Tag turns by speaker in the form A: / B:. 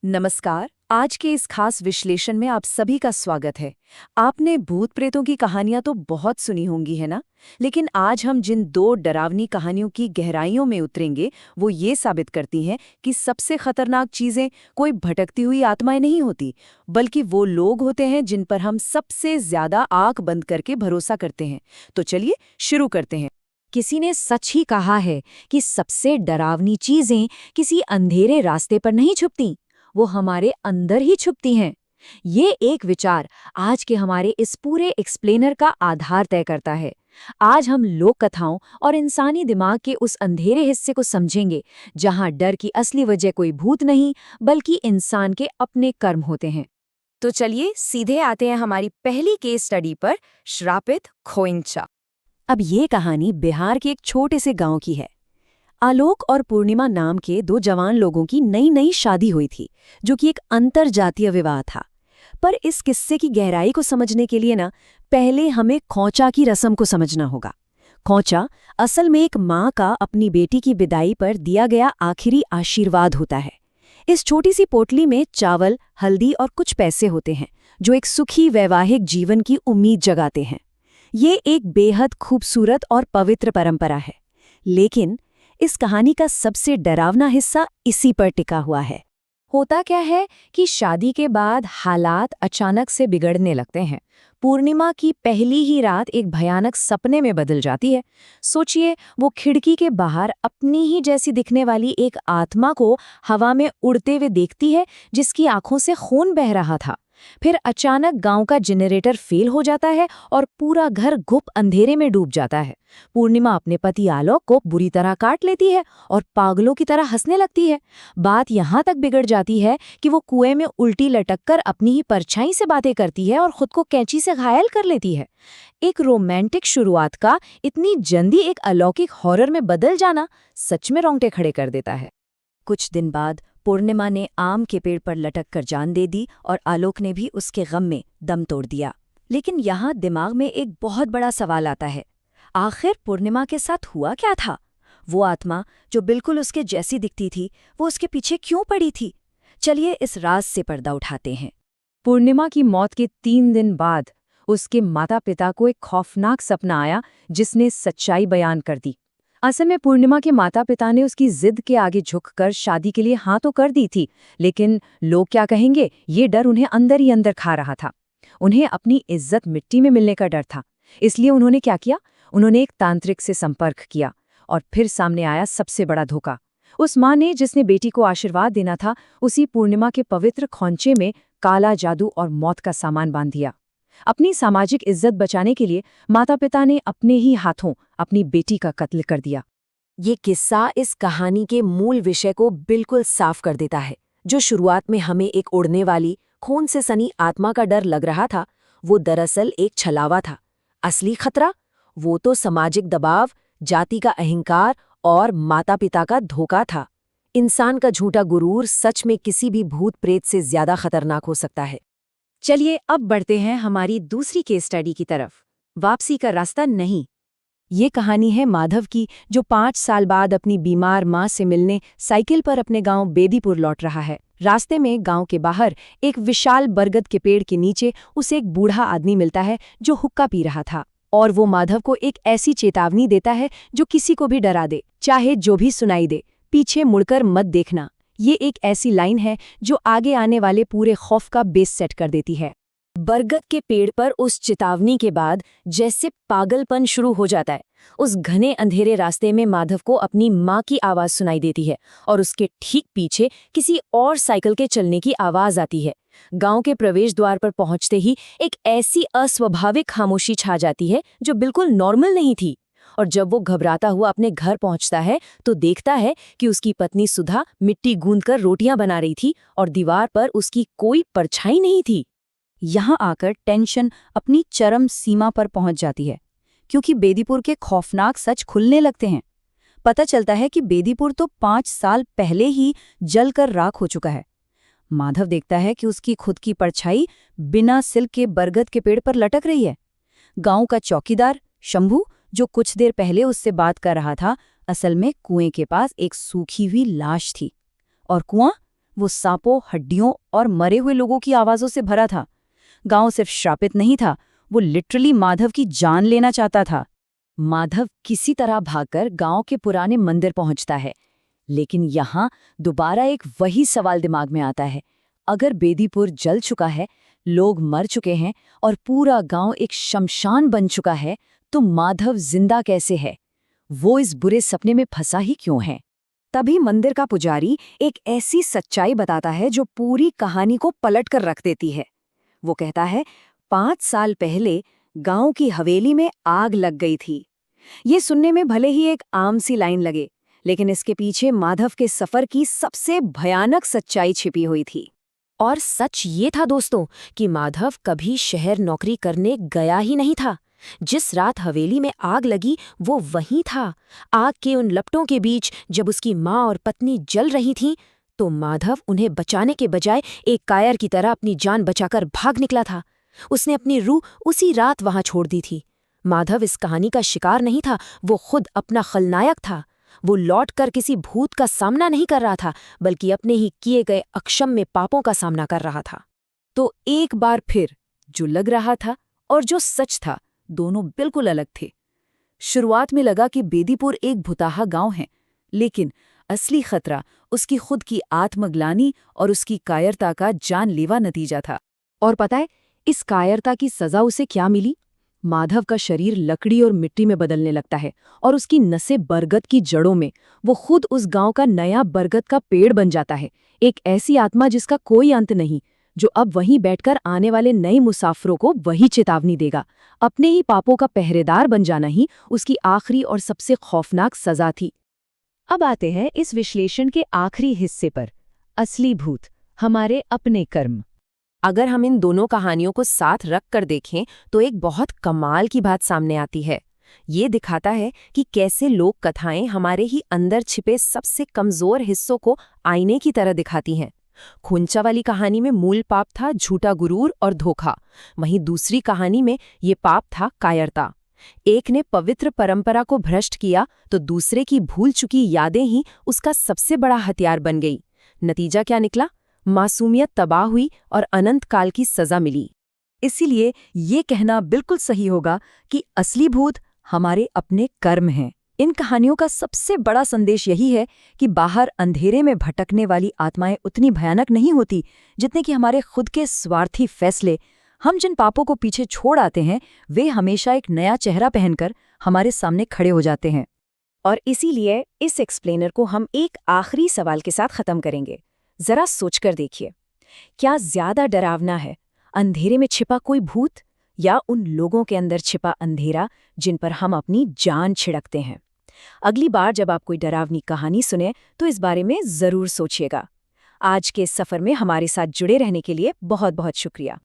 A: नमस्कार। आज के इस खास विश्लेषण में आप सभी का स्वागत है। आपने भूत प्रेतों की कहानियां तो बहुत सुनी होंगी, है ना? लेकिन आज हम जिन दो डरावनी कहानियों की गहराइयों में उतरेंगे, वो ये साबित करती हैं कि सबसे खतरनाक चीजें कोई भटकती हुई आत्माएं नहीं होती, बल्कि वो लोग होते हैं जिन पर हम सबसे ज्यादा आंख बंद करके भरोसा करते हैं। तो चलिए शुरू करते हैं।
B: किसी ने सच ही कहा है कि सबसे डरावनी चीजें किसी अंधेरे रास्ते पर नहीं छुपती, वो हमारे अंदर ही छुपती हैं। ये एक विचार आज के हमारे इस पूरे एक्सप्लेनर का आधार तय करता है। आज हम लोक कथाओं और इंसानी दिमाग के उस अंधेरे हिस्से को समझेंगे, जहां डर की असली वजह कोई भूत नहीं, बल्कि इंसान के अपने कर्म होते हैं।
A: तो चलिए सीधे आते हैं हमारी पहली केस स्टडी पर, श्रापित खोइंचा।
B: अब ये कहानी बिहार के एक छोटे से गांव की है। आलोक और पूर्णिमा नाम के दो जवान लोगों की नई नई शादी हुई थी, जो कि एक अंतरजातीय विवाह था। पर इस किस्से की गहराई को समझने के लिए पहले हमें खोंचा की रस्म को समझना होगा। खोंचा असल में एक माँ का अपनी बेटी की विदाई पर दिया गया आखिरी आशीर्वाद होता है। इस छोटी सी पोटली में चावल, हल्दी और कुछ पैसे होते हैं, जो एक सुखी वैवाहिक जीवन की उम्मीद जगाते हैं। ये एक बेहद खूबसूरत और पवित्र परंपरा है। लेकिन इस कहानी का सबसे डरावना हिस्सा इसी पर टिका हुआ है।
A: होता क्या है कि शादी के बाद हालात अचानक से बिगड़ने लगते हैं। पूर्णिमा की पहली ही रात एक भयानक सपने में बदल जाती है। सोचिए, वो खिड़की के बाहर अपनी ही जैसी दिखने वाली एक आत्मा को हवा में उड़ते हुए देखती है, जिसकी आंखों से खून बह रहा था। फिर अचानक गांव का जनरेटर फेल हो जाता है और पूरा घर गुप अंधेरे में डूब जाता है। पूर्णिमा अपने पति आलोक को बुरी तरह काट लेती है और पागलों की तरह हंसने लगती है। बात यहाँ तक बिगड़ जाती है कि वो कुएं में उल्टी लटककर अपनी ही परछाई से बातें करती है और खुद को कैंची से घायल कर लेती है। एक रोमांटिक शुरुआत का इतनी जल्दी एक अलौकिक हॉरर में बदल जाना सच में रोंगटे खड़े कर देता है।
B: कुछ दिन बाद पूर्णिमा ने आम के पेड़ पर लटक कर जान दे दी और आलोक ने भी उसके गम में दम तोड़ दिया। लेकिन यहाँ दिमाग में एक बहुत बड़ा सवाल आता है, आखिर पूर्णिमा के साथ हुआ क्या था? वो आत्मा जो बिल्कुल उसके जैसी दिखती थी, वो उसके पीछे क्यों पड़ी थी? चलिए इस राज से पर्दा उठाते हैं।
A: पूर्णिमा की मौत के 3 दिन बाद उसके माता पिता को एक खौफनाक सपना आया, जिसने सच्चाई बयान कर दी। असल में पूर्णिमा के माता पिता ने उसकी जिद के आगे झुककर शादी के लिए हाँ तो कर दी थी, लेकिन लोग क्या कहेंगे, ये डर उन्हें अंदर ही अंदर खा रहा था। उन्हें अपनी इज्जत मिट्टी में मिलने का डर था। इसलिए उन्होंने क्या किया, उन्होंने एक तांत्रिक से संपर्क किया और फिर सामने आया सबसे बड़ा धोखा। उस माँ ने, जिसने बेटी को आशीर्वाद देना था, उसी पूर्णिमा के पवित्र खोंचे में काला जादू और मौत का सामान बांध दिया। अपनी सामाजिक इज्जत बचाने के लिए माता पिता ने अपने ही हाथों अपनी बेटी का कत्ल कर दिया।
B: ये किस्सा इस कहानी के मूल विषय को बिल्कुल साफ कर देता है। जो शुरुआत में हमें एक उड़ने वाली, खून से सनी आत्मा का डर लग रहा था, वो दरअसल एक छलावा था। असली खतरा वो तो सामाजिक दबाव, जाति का अहंकार और माता पिता का धोखा था। इंसान का झूठा गुरूर सच में किसी भी भूत प्रेत से ज्यादा खतरनाक हो सकता है।
A: चलिए अब बढ़ते हैं हमारी दूसरी केस स्टडी की तरफ, वापसी का रास्ता नहीं। ये कहानी है माधव की, जो 5 साल बाद अपनी बीमार माँ से मिलने साइकिल पर अपने गांव बेदीपुर लौट रहा है। रास्ते में गांव के बाहर एक विशाल बरगद के पेड़ के नीचे उसे एक बूढ़ा आदमी मिलता है, जो हुक्का पी रहा था। और वो माधव को एक ऐसी चेतावनी देता है जो किसी को भी डरा दे, चाहे जो भी सुनाई दे, पीछे मुड़कर मत देखना। ये एक ऐसी लाइन है जो आगे आने वाले पूरे खौफ का बेस सेट कर देती है।
B: बरगद के पेड़ पर उस चेतावनी के बाद जैसे पागलपन शुरू हो जाता है। उस घने अंधेरे रास्ते में माधव को अपनी माँ की आवाज सुनाई देती है और उसके ठीक पीछे किसी और साइकिल के चलने की आवाज आती है। गांव के प्रवेश द्वार पर पहुंचते ही एक ऐसी अस्वाभाविक खामोशी छा जाती है जो बिल्कुल नॉर्मल नहीं थी। और जब वो घबराता हुआ अपने घर पहुंचता है तो देखता है कि उसकी पत्नी सुधा मिट्टी गूंदकर रोटियां बना रही थी और दीवार पर उसकी कोई परछाई नहीं थी।
A: यहाँ आकर टेंशन अपनी चरम सीमा पर पहुंच जाती है, क्योंकि बेदीपुर के खौफनाक सच खुलने लगते हैं। पता चलता है कि बेदीपुर तो 5 साल पहले ही जलकर राख हो चुका है। माधव देखता है कि उसकी खुद की परछाई बिना सिल्क के बरगद के पेड़ पर लटक रही है। गांव का चौकीदार शंभू, जो कुछ देर पहले उससे बात कर रहा था, असल में कुएं के पास एक सूखी हुई लाश थी। और कुआं वो सांपों, हड्डियों और मरे हुए लोगों की आवाज़ों से भरा था। गांव सिर्फ श्रापित नहीं था, वो लिटरली माधव की जान लेना चाहता था। माधव किसी तरह भागकर गांव के पुराने मंदिर पहुंचता है, लेकिन यहाँ दोबारा एक वही सवाल दिमाग में आता है। अगर बेदीपुर जल चुका है, लोग मर चुके हैं और पूरा गांव एक शमशान बन चुका है, तो माधव जिंदा कैसे है? वो इस बुरे सपने में फंसा ही क्यों है? तभी मंदिर का पुजारी एक ऐसी सच्चाई बताता है जो पूरी कहानी को पलट कर रख देती है। वो कहता है, 5 साल पहले गांव की हवेली में आग लग गई थी। ये सुनने में भले ही एक आम सी लाइन लगे, लेकिन इसके पीछे माधव के सफर की सबसे भयानक सच्चाई छिपी हुई थी।
B: और सच ये था दोस्तों कि माधव कभी शहर नौकरी करने गया ही नहीं था। जिस रात हवेली में आग लगी वो वहीं था। आग के उन लपटों के बीच जब उसकी माँ और पत्नी जल रही थीं, तो माधव उन्हें बचाने के बजाय एक कायर की तरह अपनी जान बचाकर भाग निकला था। उसने अपनी रूह उसी रात वहां छोड़ दी थी। माधव इस कहानी का शिकार नहीं था, वो खुद अपना खलनायक था। वो लौटकर किसी भूत का सामना नहीं कर रहा था, बल्कि अपने ही किए गए अक्षम्य पापों का सामना कर रहा था। तो एक बार फिर जो लग रहा था और जो सच था, दोनों बिल्कुल अलग थे। शुरुआत में लगा कि बेदीपुर एक भुताहा गांव है, लेकिन असली खतरा उसकी खुद की आत्मग्लानि और उसकी कायरता का जानलेवा नतीजा था। और पता है, इस कायरता की सजा उसे क्या मिली? माधव का शरीर लकड़ी और मिट्टी में बदलने लगता है और उसकी नसें बरगद की जड़ों में। वो खुद उस गांव का नया बरगद का पेड़ बन जाता है, एक ऐसी आत्मा जिसका कोई अंत नहीं, जो अब वहीं बैठकर आने वाले नए मुसाफिरों को वही चेतावनी देगा। अपने ही पापों का पहरेदार बन जाना ही उसकी आखिरी और सबसे खौफनाक सजा थी। अब आते हैं इस विश्लेषण के आखिरी हिस्से पर, असली भूत, हमारे अपने कर्म। अगर हम इन दोनों कहानियों को साथ रख कर देखें तो एक बहुत कमाल की बात सामने आती है। ये दिखाता है कि कैसे लोक कथाएं हमारे ही अंदर छिपे सबसे कमजोर हिस्सों को आईने की तरह दिखाती हैं। खुंचा वाली कहानी में मूल पाप था झूठा गुरूर और धोखा, वहीं दूसरी कहानी में ये पाप था कायरता। एक ने पवित्र परंपरा को भ्रष्ट किया तो दूसरे की भूल चुकी यादें ही उसका सबसे बड़ा हथियार बन गई। नतीजा क्या निकला? मासूमियत तबाह हुई और अनंत काल की सजा मिली। इसीलिए ये कहना बिल्कुल सही होगा कि असली भूत हमारे अपने कर्म हैं। इन कहानियों का सबसे बड़ा संदेश यही है कि बाहर अंधेरे में भटकने वाली आत्माएं उतनी भयानक नहीं होती जितने कि हमारे खुद के स्वार्थी फैसले। हम जिन पापों को पीछे छोड़ आते हैं, वे हमेशा एक नया चेहरा पहनकर हमारे सामने खड़े हो जाते हैं। और इसीलिए इस एक्सप्लेनर को हम एक आखिरी सवाल के साथ खत्म करेंगे। जरा सोचकर देखिए, क्या ज्यादा डरावना है, अंधेरे में छिपा कोई भूत या उन लोगों के अंदर छिपा अंधेरा जिन पर हम अपनी जान छिड़कते हैं? अगली बार जब आप कोई डरावनी कहानी सुने तो इस बारे में जरूर सोचिएगा। आज के इस सफर में हमारे साथ जुड़े रहने के लिए बहुत बहुत शुक्रिया।